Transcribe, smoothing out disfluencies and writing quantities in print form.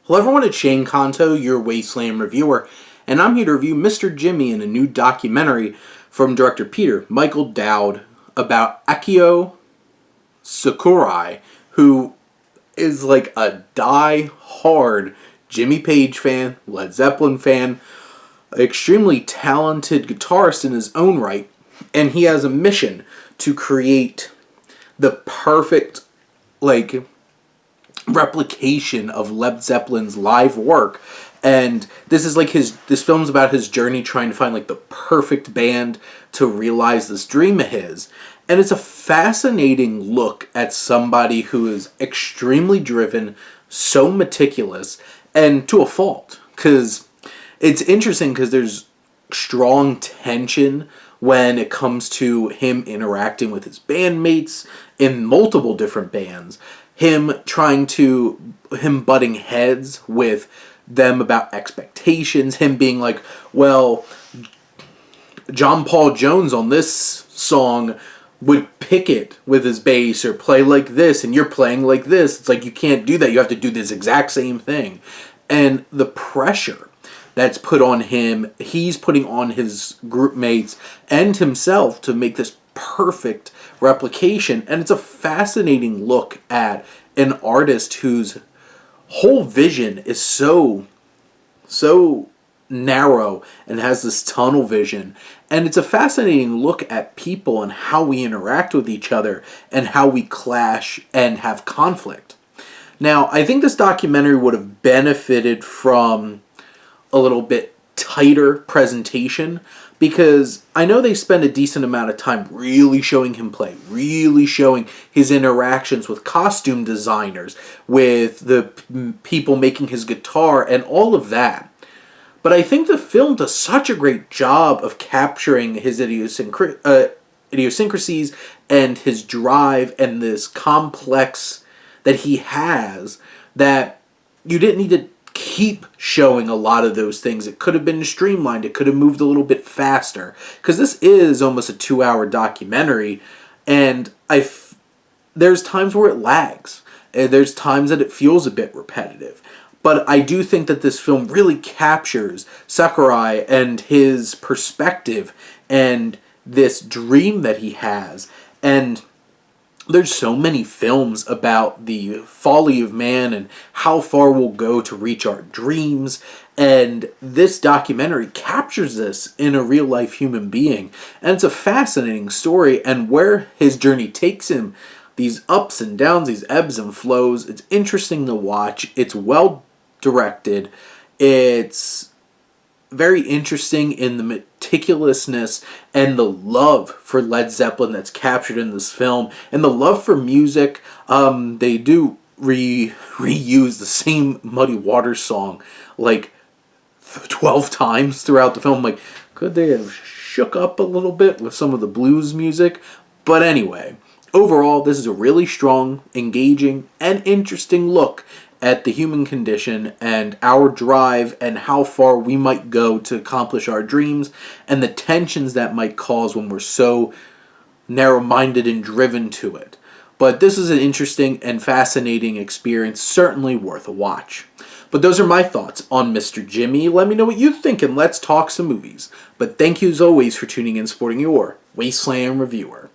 Hello everyone, it's Shane Kanto, your Wasteland reviewer, and I'm here to review Mr. Jimmy in a new documentary from director Peter Michael Dowd about Akio Sakurai, who is like a die-hard Jimmy Page fan, Led Zeppelin fan, extremely talented guitarist in his own right, and he has a mission to create the perfect, replication of Led Zeppelin's live work. And this film's about his journey trying to find the perfect band to realize this dream of his. And it's a fascinating look at somebody who is extremely driven, so meticulous, and to a fault. Because it's interesting because there's strong tension when it comes to him interacting with his bandmates in multiple different bands. Him butting heads with them about expectations. Him being like, well, John Paul Jones on this song would pick it with his bass or play like this, and you're playing like this. It's like, you can't do that. You have to do this exact same thing. And the pressure that's put on him, he's putting on his group mates and himself to make this perfect replication. And it's a fascinating look at an artist whose whole vision is so narrow and has this tunnel vision. And it's a fascinating look at people and how we interact with each other and how we clash and have conflict. Now, I think this documentary would have benefited from a little bit tighter presentation, because I know they spend a decent amount of time really showing him play, really showing his interactions with costume designers, with the people making his guitar, and all of that. But I think the film does such a great job of capturing his idiosyncrasies and his drive and this complex that he has, that you didn't need to keep showing a lot of those things. It could have been streamlined. It could have moved a little bit faster, because this is almost a 2-hour documentary, and there's times where it lags. There's times that it feels a bit repetitive. But I do think that this film really captures Sakurai and his perspective and this dream that he has. And there's so many films about the folly of man and how far we'll go to reach our dreams. And this documentary captures this in a real-life human being. And it's a fascinating story, and where his journey takes him, these ups and downs, these ebbs and flows, it's interesting to watch. It's well directed. It's very interesting in the meticulousness and the love for Led Zeppelin that's captured in this film, and the love for music. They do reuse the same Muddy Waters song 12 times throughout the film. Could they have shook up a little bit with some of the blues music? But anyway, overall, this is a really strong, engaging, and interesting look at the human condition and our drive and how far we might go to accomplish our dreams, and the tensions that might cause when we're so narrow-minded and driven to it. But this is an interesting and fascinating experience, certainly worth a watch. But those are my thoughts on Mr. Jimmy. Let me know what you think, and let's talk some movies. But thank you as always for tuning in and supporting your Wasteland reviewer.